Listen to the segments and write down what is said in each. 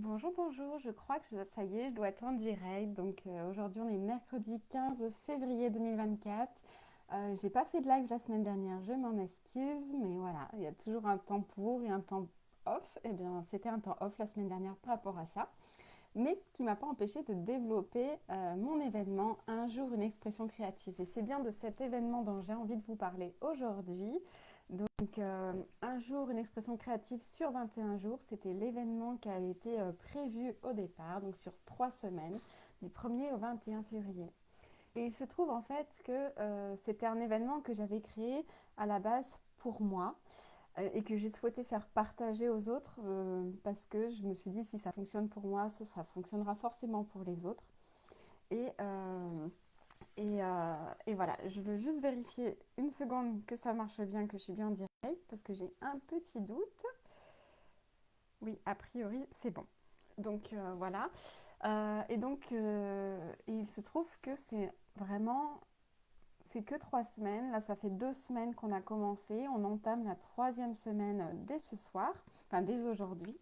Bonjour, bonjour, je crois que ça y est, je dois être en direct. Aujourd'hui, on est mercredi 15 février 2024. J'ai pas fait de live la semaine dernière, je m'en excuse, mais voilà, il y a toujours un temps pour et un temps off. Eh bien, c'était un temps off la semaine dernière par rapport à ça. Mais ce qui m'a pas empêché de développer mon événement Un jour, une expression créative. Et c'est bien de cet événement dont j'ai envie de vous parler aujourd'hui. Un jour, une expression créative sur 21 jours, c'était l'événement qui a été prévu au départ, donc sur 3 semaines, du 1er au 21 février. Et il se trouve en fait que c'était un événement que j'avais créé à la base pour moi et que j'ai souhaité faire partager aux autres parce que je me suis dit si ça fonctionne pour moi, ça fonctionnera forcément pour les autres. Et, euh, et voilà, je veux juste vérifier une seconde que ça marche bien, que je suis bien en direct parce que j'ai un petit doute. Oui, a priori, c'est bon. Voilà. Il se trouve que c'est que 3 semaines. Là, ça fait 2 semaines qu'on a commencé. On entame la troisième semaine dès ce soir, enfin dès aujourd'hui.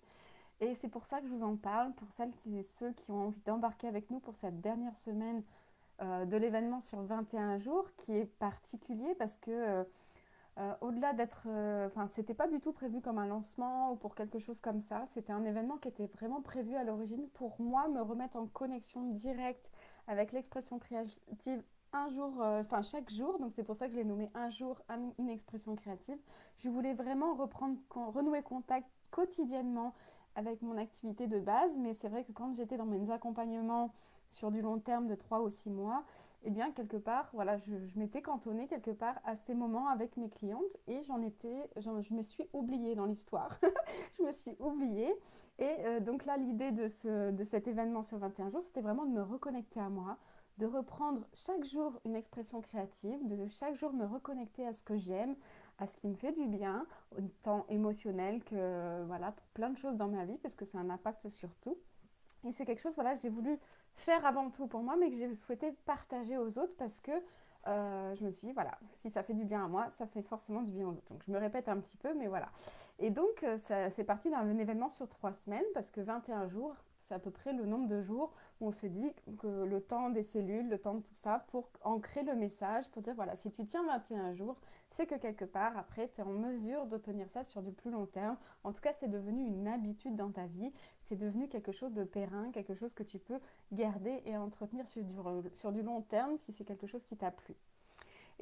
Et c'est pour ça que je vous en parle, pour celles et ceux qui ont envie d'embarquer avec nous pour cette dernière semaine de l'événement sur 21 jours, qui est particulier parce que au-delà d'être, enfin, c'était pas du tout prévu comme un lancement ou pour quelque chose comme ça. C'était un événement qui était vraiment prévu à l'origine pour moi me remettre en connexion directe avec l'expression créative un jour, enfin chaque jour. Donc c'est pour ça que je l'ai nommé un jour, une expression créative. Je voulais vraiment renouer contact quotidiennement avec mon activité de base, mais c'est vrai que quand j'étais dans mes accompagnements sur du long terme de 3 ou 6 mois, eh bien, quelque part, voilà, je m'étais cantonnée quelque part à ces moments avec mes clientes et je me suis oubliée dans l'histoire. Je me suis oubliée. Donc là, l'idée de cet événement sur 21 jours, c'était vraiment de me reconnecter à moi, de reprendre chaque jour une expression créative, de chaque jour me reconnecter à ce que j'aime, à ce qui me fait du bien, autant émotionnel que voilà, pour plein de choses dans ma vie, parce que c'est un impact sur tout. Et c'est quelque chose, voilà, que j'ai voulu faire avant tout pour moi, mais que j'ai souhaité partager aux autres parce que je me suis dit, voilà, si ça fait du bien à moi, ça fait forcément du bien aux autres. Donc je me répète un petit peu, mais voilà. C'est parti d'un événement sur 3 semaines parce que 21 jours, c'est à peu près le nombre de jours où on se dit que le temps des cellules, le temps de tout ça, pour ancrer le message, pour dire, voilà, si tu tiens 21 jours, c'est que quelque part, après, tu es en mesure de tenir ça sur du plus long terme. En tout cas, c'est devenu une habitude dans ta vie, c'est devenu quelque chose de périn, quelque chose que tu peux garder et entretenir sur du long terme si c'est quelque chose qui t'a plu.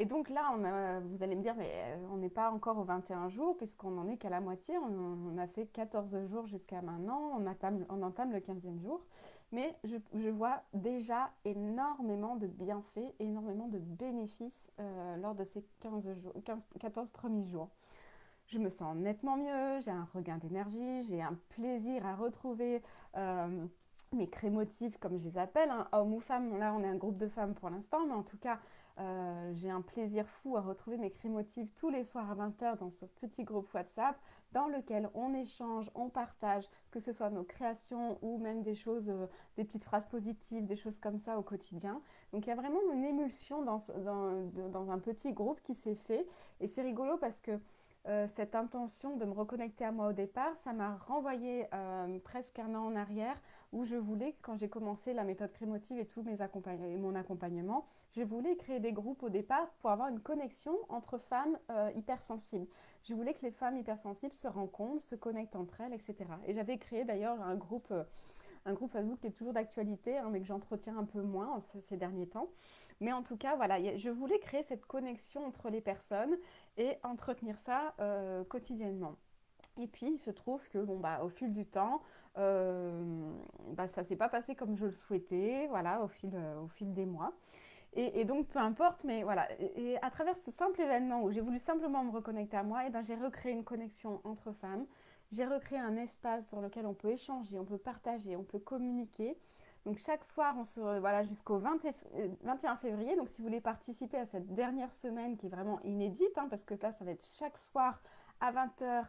Et donc là, vous allez me dire, mais on n'est pas encore aux 21 jours puisqu'on n'en est qu'à la moitié. On a fait 14 jours jusqu'à maintenant, on entame le 15e jour. Mais je vois déjà énormément de bienfaits, énormément de bénéfices lors de ces 14 premiers jours. Je me sens nettement mieux, j'ai un regain d'énergie, j'ai un plaisir à retrouver euh, mes crémotifs, comme je les appelle, hein, hommes ou femmes. Là, on est un groupe de femmes pour l'instant, mais en tout cas, j'ai un plaisir fou à retrouver mes crémotifs tous les soirs à 20 h dans ce petit groupe WhatsApp dans lequel on échange, on partage, que ce soit nos créations ou même des choses, des petites phrases positives, des choses comme ça au quotidien. Donc, il y a vraiment une émulsion dans un petit groupe qui s'est fait. Et c'est rigolo parce que cette intention de me reconnecter à moi au départ, ça m'a renvoyé presque un an en arrière où je voulais, quand j'ai commencé la méthode crémotive et mon accompagnement, je voulais créer des groupes au départ pour avoir une connexion entre femmes hypersensibles. Je voulais que les femmes hypersensibles se rencontrent, se connectent entre elles, etc. Et j'avais créé d'ailleurs un groupe Facebook qui est toujours d'actualité, hein, mais que j'entretiens un peu moins ces derniers temps. Mais en tout cas, voilà, je voulais créer cette connexion entre les personnes et entretenir ça quotidiennement. Et puis, il se trouve que, bon, bah, au fil du temps, ça ne s'est pas passé comme je le souhaitais, voilà, au fil des mois. Donc, peu importe, mais voilà. Et à travers ce simple événement où j'ai voulu simplement me reconnecter à moi, et ben, j'ai recréé une connexion entre femmes. J'ai recréé un espace dans lequel on peut échanger, on peut partager, on peut communiquer. Donc, chaque soir, voilà, jusqu'au 21 février. Donc, si vous voulez participer à cette dernière semaine qui est vraiment inédite, hein, parce que là, ça va être chaque soir à 20 h.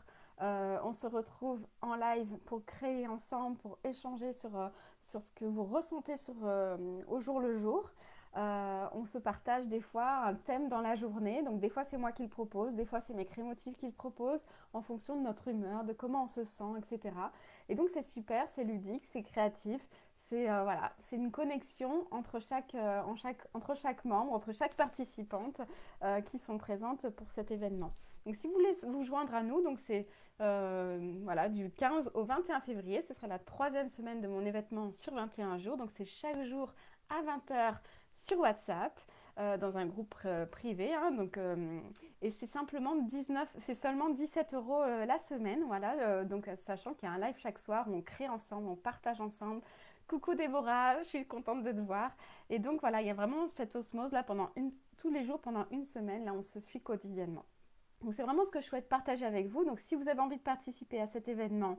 On se retrouve en live pour créer ensemble, pour échanger sur ce que vous ressentez au jour le jour. On se partage des fois un thème dans la journée. Donc des fois c'est moi qui le propose, des fois c'est mes crémotifs qui le proposent en fonction de notre humeur, de comment on se sent, etc. Et donc c'est super, c'est ludique, c'est créatif. C'est voilà, c'est une connexion entre chaque membre, entre chaque participante qui sont présentes pour cet événement. Donc si vous voulez vous joindre à nous, donc c'est voilà, du 15 au 21 février. Ce sera la troisième semaine de mon événement sur 21 jours. Donc c'est chaque jour à 20 heures sur WhatsApp. Dans un groupe privé. Hein, donc, et c'est simplement 19, c'est seulement 17 euros la semaine. Voilà, donc sachant qu'il y a un live chaque soir où on crée ensemble, on partage ensemble. Coucou Déborah, je suis contente de te voir. Et donc voilà, il y a vraiment cette osmose là tous les jours pendant une semaine. Là, on se suit quotidiennement. Donc c'est vraiment ce que je souhaite partager avec vous. Donc si vous avez envie de participer à cet événement,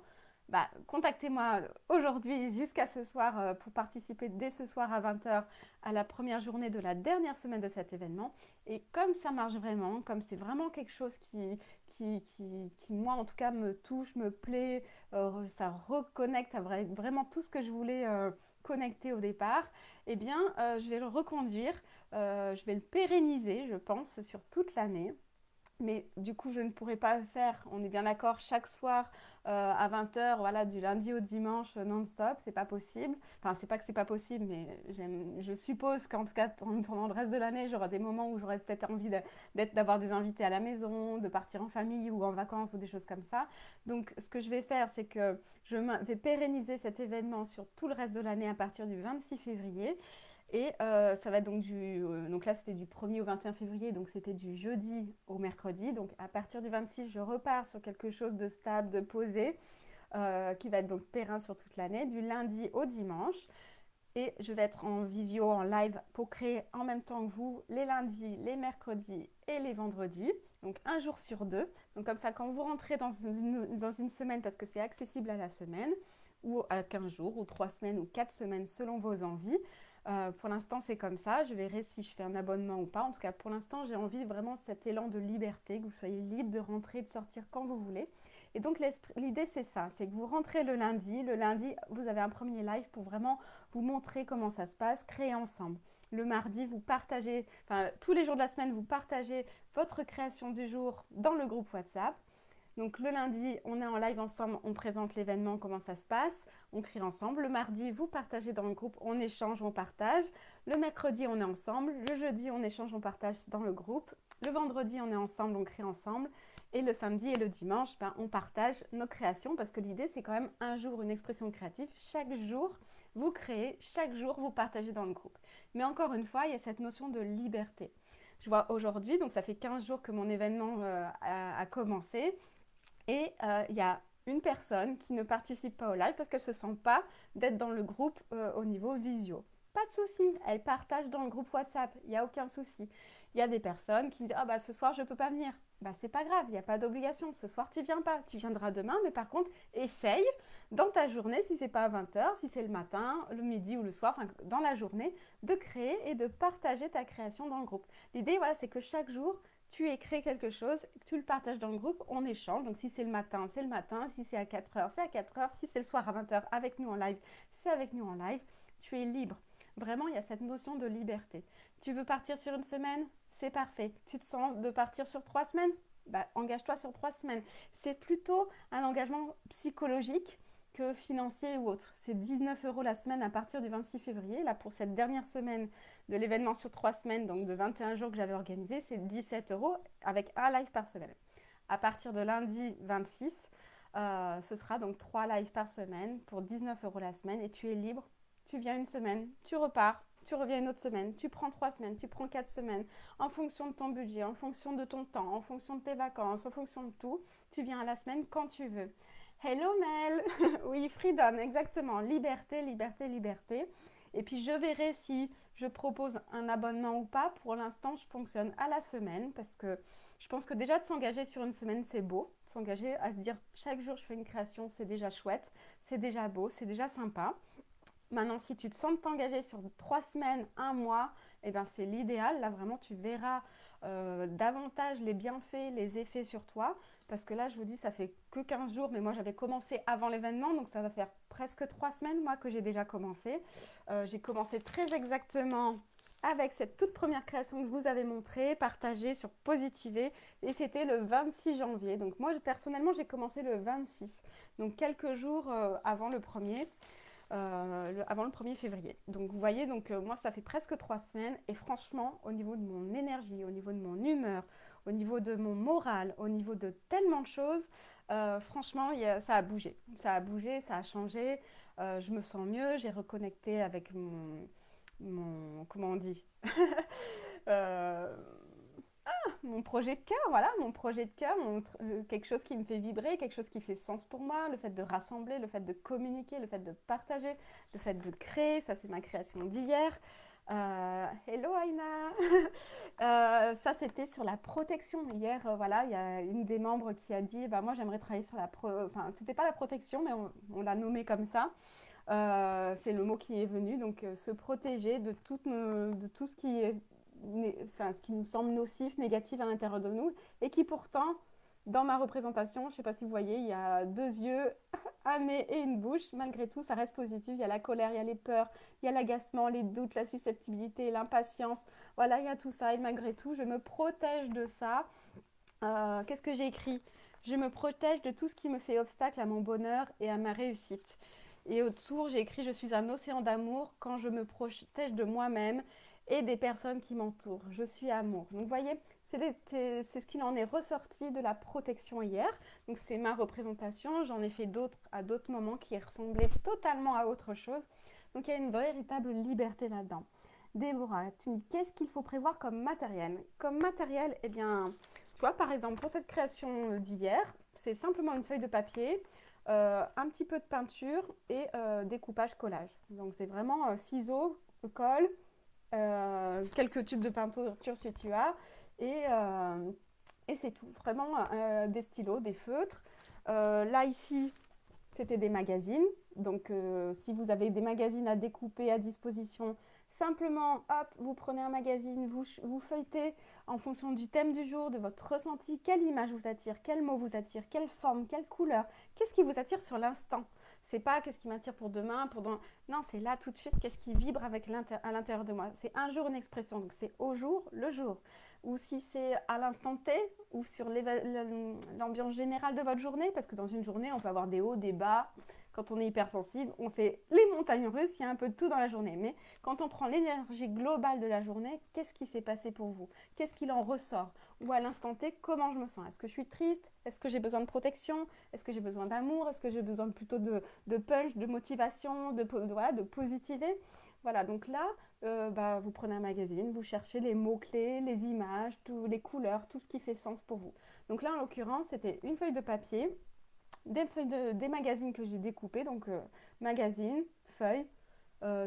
bah, contactez-moi aujourd'hui jusqu'à ce soir pour participer dès ce soir à 20 heures à la première journée de la dernière semaine de cet événement. Et comme ça marche vraiment, comme c'est vraiment quelque chose qui moi en tout cas me touche, me plaît, ça reconnecte à vraiment tout ce que je voulais connecter au départ, eh bien je vais le reconduire, je vais le pérenniser je pense sur toute l'année. Mais du coup, je ne pourrais pas le faire, on est bien d'accord, chaque soir à 20 heures, voilà, du lundi au dimanche non-stop, c'est pas possible. Enfin, c'est pas que c'est pas possible, mais je suppose qu'en tout cas, pendant le reste de l'année, j'aurai des moments où j'aurai peut-être envie d'avoir des invités à la maison, de partir en famille ou en vacances ou des choses comme ça. Donc, ce que je vais faire, c'est que je vais pérenniser cet événement sur tout le reste de l'année à partir du 26 février. Et ça va être donc là c'était du 1er au 21 février, donc c'était du jeudi au mercredi. Donc à partir du 26, je repars sur quelque chose de stable, de posé, qui va être donc périn sur toute l'année, du lundi au dimanche. Et je vais être en visio, en live, pour créer en même temps que vous les lundis, les mercredis et les vendredis. Donc un jour sur deux. Donc comme ça, quand vous rentrez dans une semaine, parce que c'est accessible à la semaine, ou à 15 jours, ou 3 semaines, ou 4 semaines, selon vos envies. Pour l'instant, c'est comme ça. Je verrai si je fais un abonnement ou pas. En tout cas, pour l'instant, j'ai envie vraiment cet élan de liberté, que vous soyez libre de rentrer, de sortir quand vous voulez. Et donc, l'idée, c'est ça. C'est que vous rentrez le lundi. Le lundi, vous avez un premier live pour vraiment vous montrer comment ça se passe, créer ensemble. Le mardi, vous partagez, enfin, tous les jours de la semaine, vous partagez votre création du jour dans le groupe WhatsApp. Donc le lundi, on est en live ensemble, on présente l'événement, comment ça se passe, on crée ensemble. Le mardi, vous partagez dans le groupe, on échange, on partage. Le mercredi, on est ensemble. Le jeudi, on échange, on partage dans le groupe. Le vendredi, on est ensemble, on crée ensemble. Et le samedi et le dimanche, on partage nos créations parce que l'idée, c'est quand même un jour une expression créative. Chaque jour, vous créez, chaque jour, vous partagez dans le groupe. Mais encore une fois, il y a cette notion de liberté. Je vois aujourd'hui, donc ça fait 15 jours que mon événement a commencé. Et il y a une personne qui ne participe pas au live parce qu'elle ne se sent pas d'être dans le groupe au niveau visio. Pas de souci, elle partage dans le groupe WhatsApp, il n'y a aucun souci. Il y a des personnes qui me disent ah bah ce soir je ne peux pas venir. Bah c'est pas grave, il n'y a pas d'obligation. Ce soir tu viens pas, tu viendras demain, mais par contre essaye dans ta journée, si c'est pas à 20 heures, si c'est le matin, le midi ou le soir, enfin dans la journée, de créer et de partager ta création dans le groupe. L'idée voilà, c'est que chaque jour tu écris quelque chose, tu le partages dans le groupe, on échange. Donc si c'est le matin, c'est le matin. Si c'est à 4 heures, c'est à 4 heures. Si c'est le soir à 20 heures avec nous en live, c'est avec nous en live. Tu es libre. Vraiment, il y a cette notion de liberté. Tu veux partir sur une semaine? C'est parfait. Tu te sens de partir sur 3 semaines? Bah, engage-toi sur 3 semaines. C'est plutôt un engagement psychologique que financier ou autre. C'est 19 euros la semaine à partir du 26 février. Là, pour cette dernière semaine de l'événement sur 3 semaines, donc de 21 jours que j'avais organisé, c'est 17 euros avec un live par semaine. À partir de lundi 26, ce sera donc 3 lives par semaine pour 19 euros la semaine et tu es libre. Tu viens une semaine, tu repars, tu reviens une autre semaine, tu prends 3 semaines, tu prends 4 semaines, en fonction de ton budget, en fonction de ton temps, en fonction de tes vacances, en fonction de tout, tu viens à la semaine quand tu veux. Hello Mel. Oui, freedom, exactement, liberté, liberté, liberté. Et puis je verrai si je propose un abonnement ou pas. Pour l'instant, je fonctionne à la semaine parce que je pense que déjà de s'engager sur une semaine, c'est beau. S'engager à se dire chaque jour je fais une création, c'est déjà chouette, c'est déjà beau, c'est déjà sympa. Maintenant, si tu te sens de t'engager sur 3 semaines, un mois, eh ben, c'est l'idéal. Là, vraiment, tu verras davantage les bienfaits, les effets sur toi. Parce que là, je vous dis, ça fait que 15 jours, mais moi, j'avais commencé avant l'événement. Donc, ça va faire presque 3 semaines, moi, que j'ai déjà commencé. J'ai commencé très exactement avec cette toute première création que je vous avais montrée, partagée sur Positiver, et c'était le 26 janvier. Donc moi, personnellement, j'ai commencé le 26, donc quelques jours avant le 1er. Avant le 1er février. Donc vous voyez, moi ça fait presque 3 semaines et franchement au niveau de mon énergie, au niveau de mon humeur, au niveau de mon moral, au niveau de tellement de choses, franchement ça a bougé. Ça a bougé, ça a changé, je me sens mieux, j'ai reconnecté avec comment on dit Euh, mon projet de cœur, voilà, mon projet de cœur, quelque chose qui me fait vibrer, quelque chose qui fait sens pour moi, le fait de rassembler, le fait de communiquer, le fait de partager, le fait de créer, ça c'est ma création d'hier. Hello Aina. Ça c'était sur la protection. Hier, voilà, il y a une des membres qui a dit, bah moi j'aimerais travailler sur enfin c'était pas la protection, mais on l'a nommé comme ça. C'est le mot qui est venu, donc se protéger de tout ce qui est enfin, ce qui nous semble nocif, négatif à l'intérieur de nous, et qui pourtant, dans ma représentation, je ne sais pas si vous voyez, il y a 2 yeux, un nez et une bouche. Malgré tout, ça reste positif. Il y a la colère, il y a les peurs, il y a l'agacement, les doutes, la susceptibilité, l'impatience. Voilà, il y a tout ça. Et malgré tout, je me protège de ça. Qu'est-ce que j'ai écrit? Je me protège de tout ce qui me fait obstacle à mon bonheur et à ma réussite. Et au-dessous, j'ai écrit: je suis un océan d'amour quand je me protège de moi-même et des personnes qui m'entourent. Je suis amour. Donc, vous voyez, c'est ce qu'il en est ressorti de la protection hier. Donc, c'est ma représentation. J'en ai fait d'autres à d'autres moments qui ressemblaient totalement à autre chose. Donc, il y a une véritable liberté là-dedans. Déborah, tu me dis, qu'est-ce qu'il faut prévoir comme matériel? Comme matériel, eh bien, tu vois, par exemple, pour cette création d'hier, c'est simplement une feuille de papier, un petit peu de peinture et découpage collage. Donc c'est vraiment ciseaux, colle, quelques tubes de peinture si tu as, et c'est tout. Vraiment des stylos, des feutres. Là ici, c'était des magazines. Donc si vous avez des magazines à découper à disposition, simplement, hop, vous prenez un magazine, vous feuilletez en fonction du thème du jour, de votre ressenti, quelle image vous attire, quel mot vous attire, quelle forme, quelle couleur, qu'est-ce qui vous attire sur l'instant. C'est pas qu'est-ce qui m'attire pour demain, pour demain. Non, c'est là tout de suite, qu'est-ce qui vibre à l'intérieur de moi. C'est un jour une expression, donc c'est au jour, le jour. Ou si c'est à l'instant T, ou sur l'ambiance générale de votre journée, parce que dans une journée, on peut avoir des hauts, des bas. Quand on est hypersensible, on fait les montagnes russes, il y a un peu de tout dans la journée. Mais quand on prend l'énergie globale de la journée, qu'est-ce qui s'est passé pour vous? Qu'est-ce qu'il en ressort? Ou à l'instant T, comment je me sens? Est-ce que je suis triste? Est-ce que j'ai besoin de protection? Est-ce que j'ai besoin d'amour? Est-ce que j'ai besoin plutôt de punch, de motivation, voilà, de positiver? Voilà, donc là, vous prenez un magazine, vous cherchez les mots-clés, les images, les couleurs, tout ce qui fait sens pour vous. Donc là, en l'occurrence, c'était une feuille de papier, des magazines que j'ai découpés, donc magazine, feuille,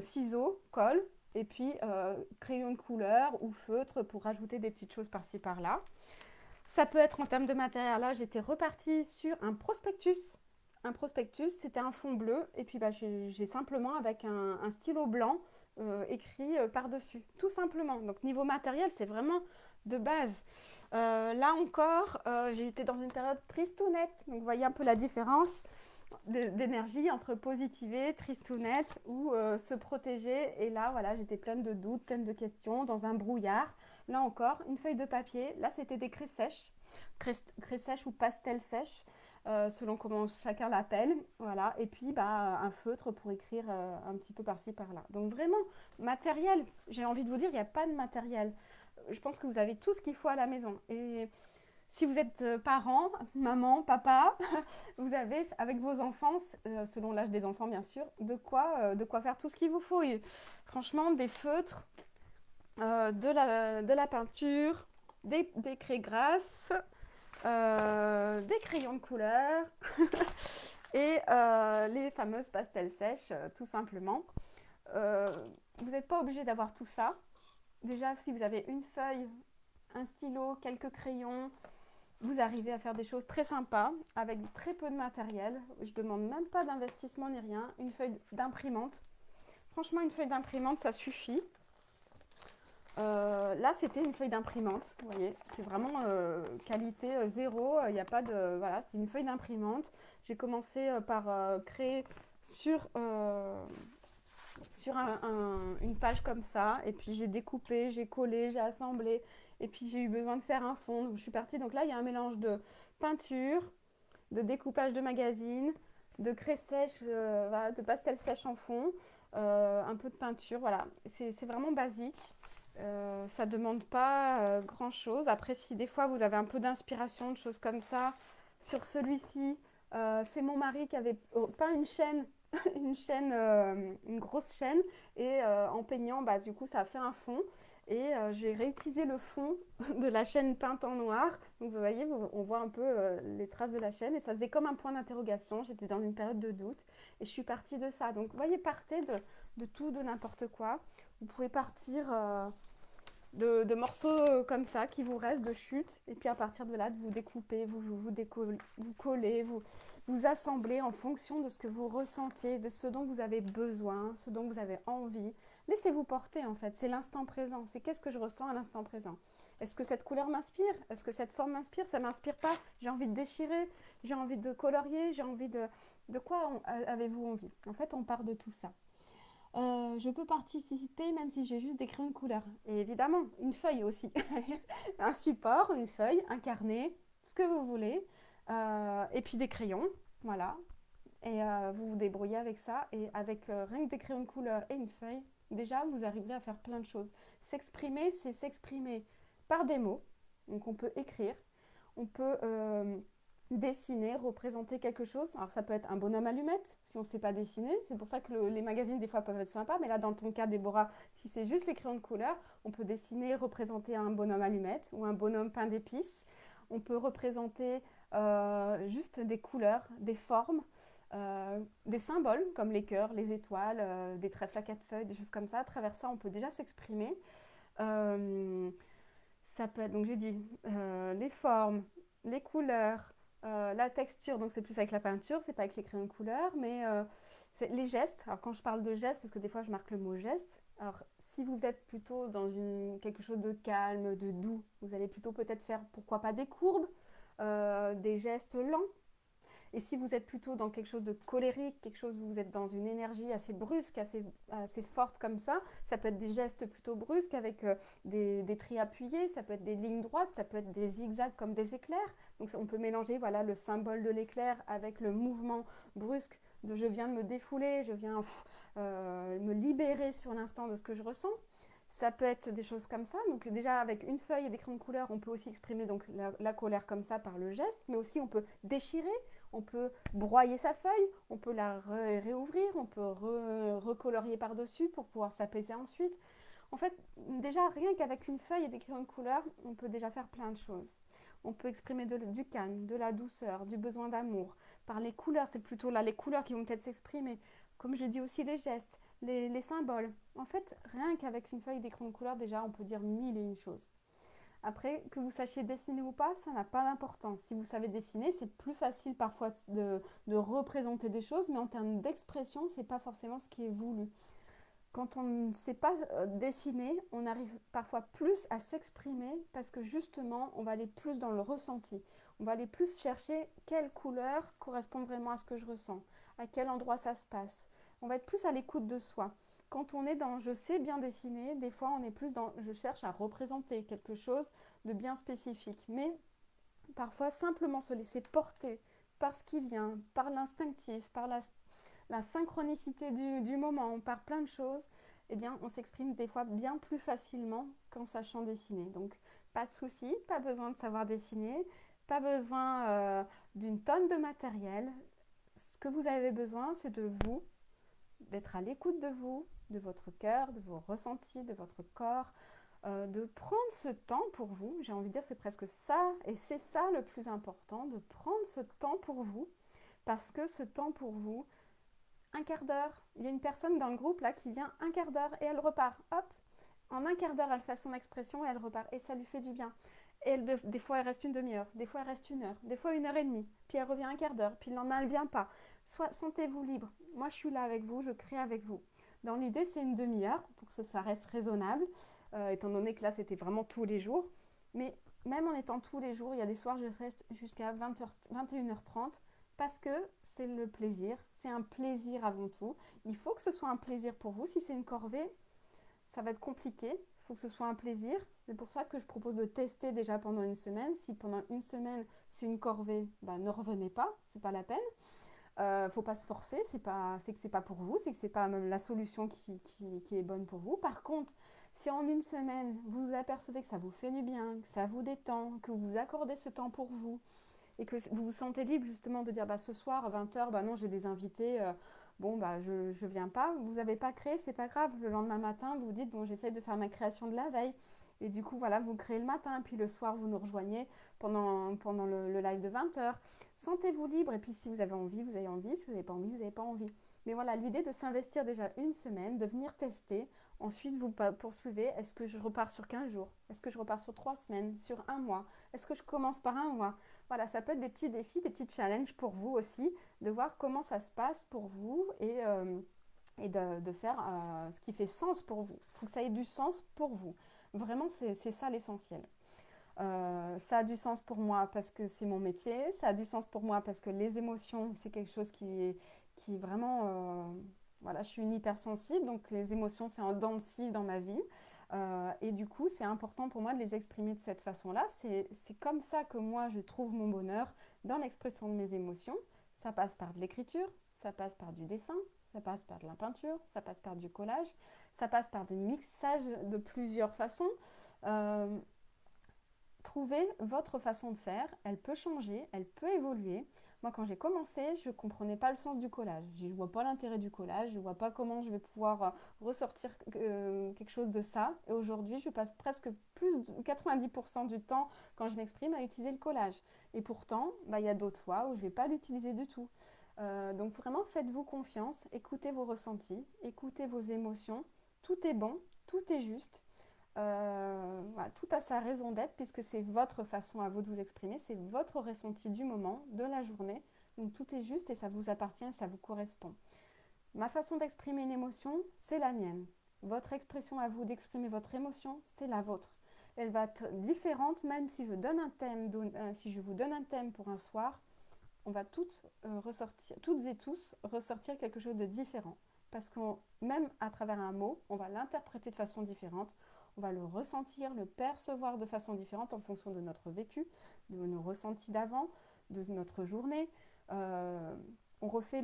ciseaux, colle, et puis crayon de couleur ou feutre pour rajouter des petites choses par-ci par-là. Ça peut être en termes de matériel. Là, j'étais repartie sur un prospectus. Un prospectus, c'était un fond bleu, et puis j'ai simplement avec un stylo blanc écrit par-dessus, tout simplement. Donc niveau matériel, c'est vraiment de base. Là encore, j'ai été dans une période tristounette, donc vous voyez un peu la différence d'énergie entre positiver, tristounette ou se protéger. Et là, voilà, j'étais pleine de doutes, pleine de questions, dans un brouillard. Là encore, une feuille de papier. Là, c'était des craies sèches ou pastel sèches, selon comment chacun l'appelle. Voilà. Et puis, un feutre pour écrire un petit peu par-ci, par-là. Donc vraiment, matériel, j'ai envie de vous dire, il n'y a pas de matériel. Je pense que vous avez tout ce qu'il faut à la maison. Et si vous êtes parent, maman, papa, vous avez avec vos enfants, selon l'âge des enfants bien sûr, de quoi faire tout ce qu'il vous faut. Et franchement, des feutres, de la peinture, des craies grasses, des crayons de couleur et les fameuses pastels sèches, tout simplement. Euh, vous n'êtes pas obligé d'avoir tout ça. Déjà, si vous avez une feuille, un stylo, quelques crayons, vous arrivez à faire des choses très sympas avec très peu de matériel. Je ne demande même pas d'investissement ni rien. Une feuille d'imprimante. Franchement, une feuille d'imprimante, ça suffit. Là, c'était une feuille d'imprimante. Vous voyez, c'est vraiment qualité zéro. Il n'y a pas de... Voilà, c'est une feuille d'imprimante. J'ai commencé par créer sur sur une page comme ça, et puis j'ai découpé, j'ai collé, j'ai assemblé, et puis j'ai eu besoin de faire un fond, donc je suis partie. Donc là, il y a un mélange de peinture, de découpage de magazine, de craie sèche, voilà, de pastel sèche en fond, un peu de peinture, voilà. C'est vraiment basique. Ça ne demande pas grand-chose. Après, si des fois vous avez un peu d'inspiration, de choses comme ça, sur celui-ci, c'est mon mari qui avait peint une chaîne, une grosse chaîne, et en peignant, bah, du coup, ça a fait un fond. Et j'ai réutilisé le fond de la chaîne peinte en noir. Donc vous voyez, on voit un peu les traces de la chaîne, et ça faisait comme un point d'interrogation. J'étais dans une période de doute et je suis partie de ça. Donc vous voyez, partez de tout, de n'importe quoi. Vous pouvez partir de morceaux comme ça qui vous restent, de chutes, et puis à partir de là, de vous découper, vous collez, vous assemblez en fonction de ce que vous ressentiez, de ce dont vous avez besoin, ce dont vous avez envie. Laissez-vous porter en fait, c'est l'instant présent, c'est qu'est-ce que je ressens à l'instant présent. Est-ce que cette couleur m'inspire? Est-ce que cette forme m'inspire? Ça m'inspire pas? J'ai envie de déchirer, j'ai envie de colorier, j'ai envie de... De quoi avez-vous envie? En fait, on part de tout ça. Je peux participer même si j'ai juste décrit une couleur. Et évidemment, une feuille aussi. Un support, une feuille, un carnet, ce que vous voulez. Et puis des crayons, voilà. Et vous vous débrouillez avec ça. Et avec rien que d'écrire une couleur et une feuille, déjà, vous arriverez à faire plein de choses. S'exprimer, c'est s'exprimer par des mots. Donc on peut écrire, on peut dessiner, représenter quelque chose. Alors ça peut être un bonhomme allumette, si on ne sait pas dessiner. C'est pour ça que les magazines, des fois, peuvent être sympas. Mais là, dans ton cas, Déborah, si c'est juste les crayons de couleur, on peut dessiner, représenter un bonhomme allumette ou un bonhomme pain d'épices. On peut représenter juste des couleurs, des formes, des symboles comme les cœurs, les étoiles, des trèfles à quatre feuilles, des choses comme ça. À travers ça, on peut déjà s'exprimer. Euh, Ça peut être, donc j'ai dit, les formes, les couleurs, la texture, donc c'est plus avec la peinture, c'est pas avec les crayons de couleur, mais c'est les gestes. Alors quand je parle de gestes, parce que des fois je marque le mot geste, alors si vous êtes plutôt dans quelque chose de calme, de doux, vous allez plutôt peut-être faire, pourquoi pas des courbes, des gestes lents, et si vous êtes plutôt dans quelque chose de colérique, quelque chose où vous êtes dans une énergie assez brusque, assez forte comme ça peut être des gestes plutôt brusques avec des traits appuyés, ça peut être des lignes droites, ça peut être des zigzags comme des éclairs. Donc on peut mélanger voilà, le symbole de l'éclair avec le mouvement brusque de je viens de me défouler, je viens me libérer sur l'instant de ce que je ressens. Ça peut être des choses comme ça. Donc déjà avec une feuille et des crayons de couleur, on peut aussi exprimer donc la colère comme ça par le geste, mais aussi on peut déchirer, on peut broyer sa feuille, on peut la réouvrir, on peut recolorier par-dessus pour pouvoir s'apaiser ensuite. En fait, déjà rien qu'avec une feuille et des crayons de couleur, on peut déjà faire plein de choses. On peut exprimer du calme, de la douceur, du besoin d'amour. Par les couleurs, c'est plutôt là les couleurs qui vont peut-être s'exprimer. Comme je dis aussi les gestes, les symboles. En fait, rien qu'avec une feuille et des crayons de couleur, déjà, on peut dire mille et une choses. Après, que vous sachiez dessiner ou pas, ça n'a pas d'importance. Si vous savez dessiner, c'est plus facile parfois de représenter des choses, mais en termes d'expression, c'est pas forcément ce qui est voulu. Quand on ne sait pas dessiner, on arrive parfois plus à s'exprimer parce que justement, on va aller plus dans le ressenti. On va aller plus chercher quelle couleur correspond vraiment à ce que je ressens, à quel endroit ça se passe. On va être plus à l'écoute de soi. Quand on est dans je sais bien dessiner, des fois on est plus dans je cherche à représenter quelque chose de bien spécifique. Mais parfois simplement se laisser porter par ce qui vient, par l'instinctif, par la synchronicité du moment, par plein de choses, eh bien, on s'exprime des fois bien plus facilement qu'en sachant dessiner. Donc, pas de souci, pas besoin de savoir dessiner, pas besoin d'une tonne de matériel. Ce que vous avez besoin, c'est de vous, d'être à l'écoute de vous, de votre cœur, de vos ressentis, de votre corps, de prendre ce temps pour vous. J'ai envie de dire, c'est presque ça, et c'est ça le plus important, de prendre ce temps pour vous, parce que ce temps pour vous, un quart d'heure. Il y a une personne dans le groupe là qui vient un quart d'heure et elle repart. Hop, en un quart d'heure, elle fait son expression et elle repart. Et ça lui fait du bien. Et des fois, elle reste une demi-heure, des fois, elle reste une heure, des fois, une heure et demie. Puis elle revient un quart d'heure, puis le lendemain, elle ne vient pas. Soit sentez-vous libre. Moi, je suis là avec vous, je crée avec vous. Dans l'idée, c'est une demi-heure pour que ça reste raisonnable, étant donné que là, c'était vraiment tous les jours. Mais même en étant tous les jours, il y a des soirs, je reste jusqu'à 21h30. parce que c'est le plaisir, c'est un plaisir avant tout. Il faut que ce soit un plaisir pour vous. Si c'est une corvée, ça va être compliqué. Il faut que ce soit un plaisir. C'est pour ça que je propose de tester déjà pendant une semaine. Si pendant une semaine c'est une corvée, bah, ne revenez pas, c'est pas la peine. Faut pas se forcer, c'est que c'est pas pour vous, c'est que c'est pas même la solution qui est bonne pour vous. Par contre, si en une semaine vous vous apercevez que ça vous fait du bien, que ça vous détend, que vous accordez ce temps pour vous, et que vous vous sentez libre justement de dire bah, ce soir à 20h, bah non, j'ai des invités, bon, bah je viens pas. Vous n'avez pas créé, c'est pas grave. Le lendemain matin, vous vous dites bon, j'essaie de faire ma création de la veille. Et du coup, voilà, vous créez le matin, puis le soir, vous nous rejoignez pendant le live de 20h. Sentez-vous libre, et puis si vous avez envie, vous avez envie. Si vous n'avez pas envie, vous n'avez pas envie. Mais voilà, l'idée de s'investir déjà une semaine, de venir tester. Ensuite, vous poursuivez. Est-ce que je repars sur 15 jours? Est-ce que je repars sur 3 semaines? Sur un mois? Est-ce que je commence par un mois? Voilà, ça peut être des petits défis, des petits challenges pour vous aussi, de voir comment ça se passe pour vous et de faire ce qui fait sens pour vous. Il faut que ça ait du sens pour vous. Vraiment, c'est ça l'essentiel. Ça a du sens pour moi parce que c'est mon métier, ça a du sens pour moi parce que les émotions, c'est quelque chose qui est vraiment... voilà, je suis une hypersensible, donc les émotions, c'est en dents de scie dans ma vie. Et du coup, c'est important pour moi de les exprimer de cette façon-là. C'est comme ça que moi, je trouve mon bonheur dans l'expression de mes émotions. Ça passe par de l'écriture, ça passe par du dessin, ça passe par de la peinture, ça passe par du collage, ça passe par des mixages de plusieurs façons. Euh, Trouvez votre façon de faire, elle peut changer, elle peut évoluer. Moi, quand j'ai commencé, je ne comprenais pas le sens du collage. Je ne vois pas l'intérêt du collage, je ne vois pas comment je vais pouvoir ressortir quelque chose de ça. Et aujourd'hui, je passe presque plus de 90% du temps, quand je m'exprime, à utiliser le collage. Et pourtant, bah, y a d'autres fois où je ne vais pas l'utiliser du tout. Donc vraiment, faites-vous confiance, écoutez vos ressentis, écoutez vos émotions. Tout est bon, tout est juste. Voilà, tout a sa raison d'être puisque c'est votre façon à vous de vous exprimer, c'est votre ressenti du moment, de la journée. Donc tout est juste et ça vous appartient, ça vous correspond. Ma façon d'exprimer une émotion, c'est la mienne. Votre expression à vous d'exprimer votre émotion, c'est la vôtre. Elle va être différente même si je donne un thème, si je vous donne un thème pour un soir, on va toutes et tous ressortir quelque chose de différent. Parce que même à travers un mot, on va l'interpréter de façon différente, on va le ressentir, le percevoir de façon différente en fonction de notre vécu, de nos ressentis d'avant, de notre journée. Euh, on refait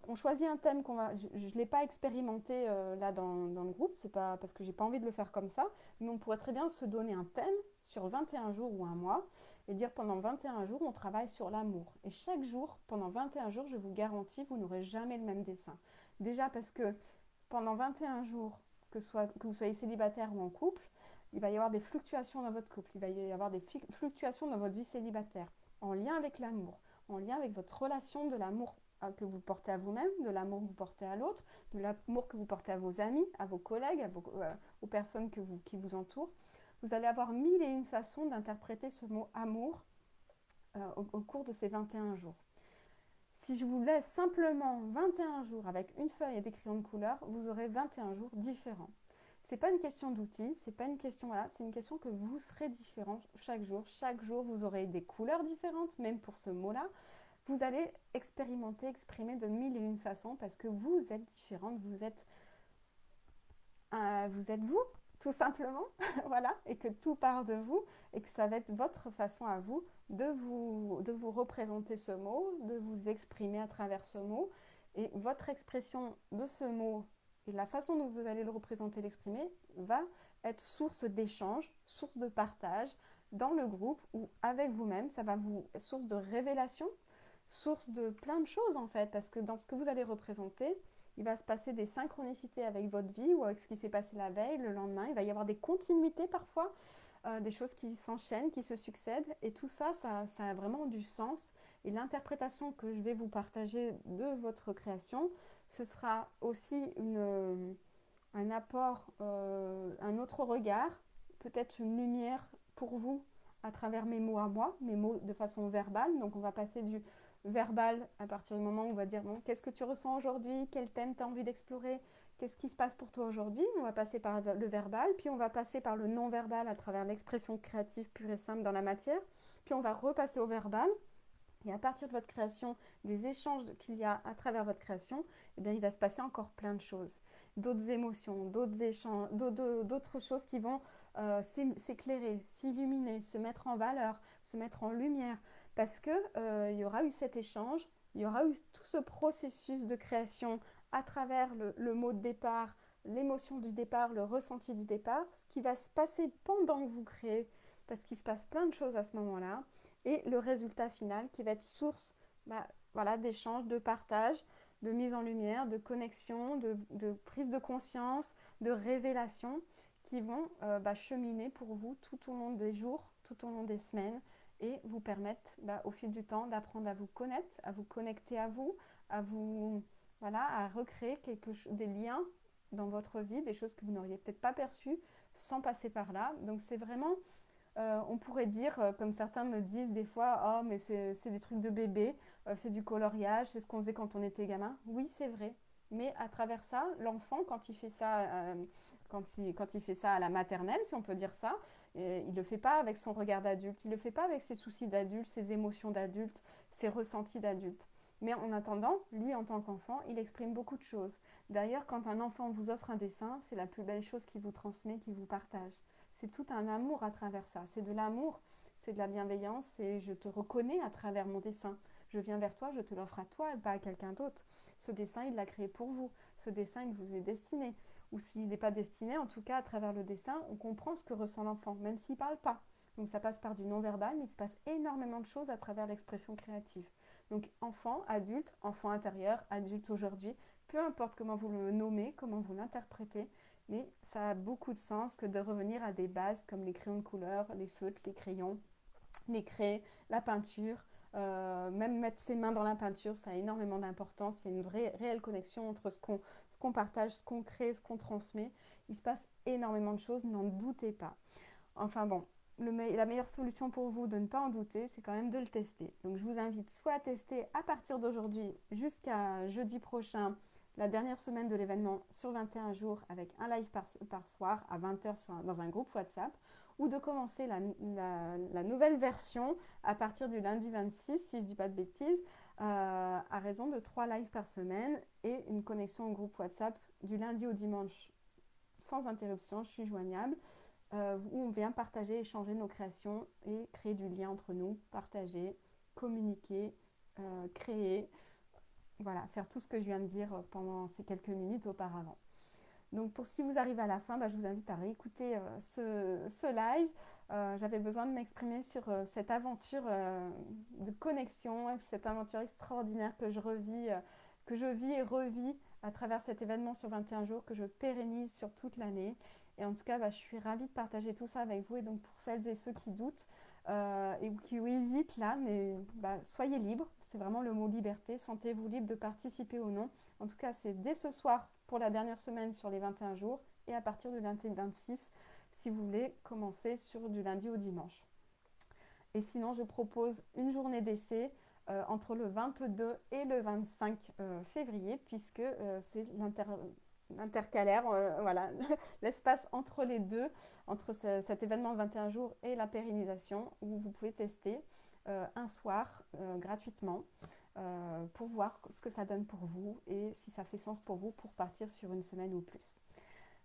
on choisit un thème je ne l'ai pas expérimenté là dans le groupe, c'est pas parce que j'ai pas envie de le faire comme ça, mais on pourrait très bien se donner un thème sur 21 jours ou un mois et dire pendant 21 jours, on travaille sur l'amour. Et chaque jour, pendant 21 jours, je vous garantis, vous n'aurez jamais le même dessin. Déjà parce que pendant 21 jours, que vous soyez célibataire ou en couple, il va y avoir des fluctuations dans votre couple, il va y avoir des fluctuations dans votre vie célibataire, en lien avec l'amour, en lien avec votre relation de l'amour que vous portez à vous-même, de l'amour que vous portez à l'autre, de l'amour que vous portez à vos amis, à vos collègues, aux personnes qui vous entourent. Vous allez avoir mille et une façons d'interpréter ce mot amour au cours de ces 21 jours. Si je vous laisse simplement 21 jours avec une feuille et des crayons de couleur, vous aurez 21 jours différents. C'est pas une question d'outils, c'est pas une question voilà, c'est une question que vous serez différent chaque jour. Chaque jour, vous aurez des couleurs différentes, même pour ce mot-là. Vous allez expérimenter, exprimer de mille et une façons parce que vous êtes différente, vous êtes vous, tout simplement, voilà, et que tout part de vous, et que ça va être votre façon à vous de vous représenter ce mot, de vous exprimer à travers ce mot, et votre expression de ce mot et la façon dont vous allez le représenter, l'exprimer, va être source d'échange, source de partage dans le groupe ou avec vous-même, ça va vous source de révélation, source de plein de choses en fait, parce que dans ce que vous allez représenter, il va se passer des synchronicités avec votre vie ou avec ce qui s'est passé la veille, le lendemain. Il va y avoir des continuités parfois, des choses qui s'enchaînent, qui se succèdent. Et tout ça, ça a vraiment du sens. Et l'interprétation que je vais vous partager de votre création, ce sera aussi un apport, un autre regard, peut-être une lumière pour vous à travers mes mots à moi, mes mots de façon verbale. Donc on va passer du verbal à partir du moment où on va dire bon, qu'est-ce que tu ressens aujourd'hui, quel thème tu as envie d'explorer, qu'est-ce qui se passe pour toi aujourd'hui. On va passer par le verbal, puis on va passer par le non-verbal à travers l'expression créative pure et simple dans la matière, puis on va repasser au verbal. Et à partir de votre création, des échanges qu'il y a à travers votre création, eh bien, il va se passer encore plein de choses. D'autres émotions, d'autres échanges, d'autres choses qui vont s'éclairer, s'illuminer, se mettre en valeur, se mettre en lumière. Parce que il y aura eu cet échange, il y aura eu tout ce processus de création à travers le mot de départ, l'émotion du départ, le ressenti du départ, ce qui va se passer pendant que vous créez, parce qu'il se passe plein de choses à ce moment-là et le résultat final qui va être source voilà, d'échanges, de partage, de mise en lumière, de connexion, de prise de conscience, de révélation qui vont cheminer pour vous tout au long des jours, tout au long des semaines et vous permettre au fil du temps d'apprendre à vous connaître, à vous connecter à vous, voilà, à recréer des liens dans votre vie, des choses que vous n'auriez peut-être pas perçues sans passer par là. Donc c'est vraiment on pourrait dire, comme certains me disent des fois, oh mais c'est des trucs de bébé, c'est du coloriage, c'est ce qu'on faisait quand on était gamin. Oui, c'est vrai. Mais à travers ça, l'enfant, quand il fait ça, quand il fait ça à la maternelle, si on peut dire ça, il ne le fait pas avec son regard d'adulte, il ne le fait pas avec ses soucis d'adulte, ses émotions d'adulte, ses ressentis d'adulte. Mais en attendant, lui, en tant qu'enfant, il exprime beaucoup de choses. D'ailleurs, quand un enfant vous offre un dessin, c'est la plus belle chose qu'il vous transmet, qu'il vous partage. C'est tout un amour à travers ça. C'est de l'amour, c'est de la bienveillance et je te reconnais à travers mon dessin. Je viens vers toi, je te l'offre à toi et pas à quelqu'un d'autre. Ce dessin, il l'a créé pour vous. Ce dessin, il vous est destiné. Ou s'il n'est pas destiné, en tout cas, à travers le dessin, on comprend ce que ressent l'enfant, même s'il ne parle pas. Donc ça passe par du non-verbal, mais il se passe énormément de choses à travers l'expression créative. Donc enfant intérieur, adulte aujourd'hui, peu importe comment vous le nommez, comment vous l'interprétez, mais ça a beaucoup de sens que de revenir à des bases comme les crayons de couleur, les feutres, les crayons, les craies, la peinture. Même mettre ses mains dans la peinture, ça a énormément d'importance. Il y a une réelle connexion entre ce qu'on partage, ce qu'on crée, ce qu'on transmet. Il se passe énormément de choses, n'en doutez pas. Enfin bon, la meilleure solution pour vous de ne pas en douter, c'est quand même de le tester. Donc je vous invite soit à tester à partir d'aujourd'hui jusqu'à jeudi prochain, la dernière semaine de l'événement sur 21 jours avec un live par soir à 20h dans un groupe WhatsApp, ou de commencer la nouvelle version à partir du lundi 26, si je ne dis pas de bêtises, à raison de 3 lives par semaine et une connexion au groupe WhatsApp du lundi au dimanche sans interruption, je suis joignable où on vient partager, échanger nos créations et créer du lien entre nous, partager, communiquer, créer, voilà, faire tout ce que je viens de dire pendant ces quelques minutes auparavant. Donc pour si vous arrivez à la fin, je vous invite à réécouter ce live. J'avais besoin de m'exprimer sur cette aventure de connexion, cette aventure extraordinaire que je vis et revis à travers cet événement sur 21 jours que je pérennise sur toute l'année. Et en tout cas, je suis ravie de partager tout ça avec vous. Et donc pour celles et ceux qui doutent et qui hésitent là, mais soyez libres. C'est vraiment le mot liberté. Sentez-vous libre de participer ou non. En tout cas, c'est dès ce soir pour la dernière semaine sur les 21 jours et à partir du lundi 26 si vous voulez commencer sur du lundi au dimanche. Et sinon, je propose une journée d'essai entre le 22 et le 25 février puisque c'est l'intercalaire, voilà, l'espace entre les deux, entre cet événement 21 jours et la pérennisation où vous pouvez tester un soir gratuitement pour voir ce que ça donne pour vous et si ça fait sens pour vous pour partir sur une semaine ou plus.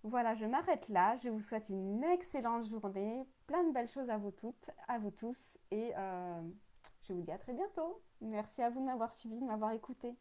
Voilà, je m'arrête là. Je vous souhaite une excellente journée, plein de belles choses à vous toutes, à vous tous et je vous dis à très bientôt. Merci à vous de m'avoir suivi, de m'avoir écouté.